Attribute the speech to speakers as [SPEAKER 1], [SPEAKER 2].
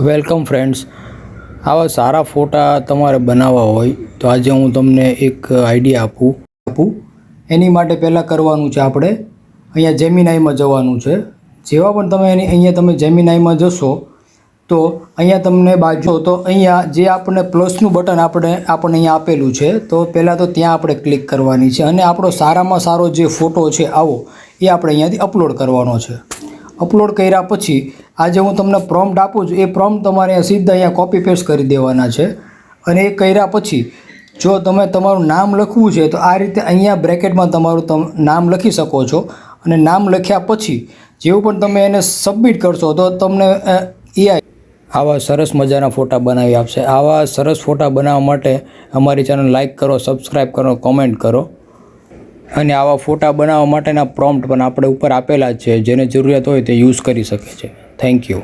[SPEAKER 1] Welcome friends, આવા સારા ફોટા તમારે બનાવવા હોય તો આજે હું તમને એક આઈડિયા આપું. એની માટે પહેલાં કરવાનું છે આપણે અહીંયા જેમિનાઈમાં જવાનું છે. જેવા પણ તમે અહીંયા તમે જેમિનાઈમાં જશો તો અહીંયા તમને બાજુ તો અહીંયા જે આપણે પ્લસનું બટન આપણને અહીંયા આપેલું છે તો પહેલાં તો ત્યાં આપણે ક્લિક કરવાની છે અને આપણો સારામાં સારો જે ફોટો છે આવો એ આપણે અહીંયાથી અપલોડ કરવાનો છે. અપલોડ કર્યા પછી આજે હું તમને પ્રોમ્પ્ટ આપું છું એ પ્રોમ્પ્ટ તમારે સીધા અહીંયા કોપી પેસ્ટ કરી દેવાના છે અને એ કર્યા પછી જો તમે તમારું નામ લખવું છે તો આ રીતે અહીંયા બ્રેકેટમાં તમારું નામ લખી શકો છો અને નામ લખ્યા પછી જેવું પણ તમે એને સબમિટ કરશો તો તમને એઆઈ આવા સરસ મજાના ફોટા બનાવી આપશે. આવા સરસ ફોટા બનાવવા માટે અમારી ચેનલ લાઇક કરો, સબસ્ક્રાઈબ કરો, કોમેન્ટ કરો અને આવા ફોટા બનાવવા માટેના પ્રોમ્પ્ટ પણ આપણે ઉપર આપેલા છે. જેને જરૂરિયાત હોય તે યુઝ કરી શકે છે. Thank you.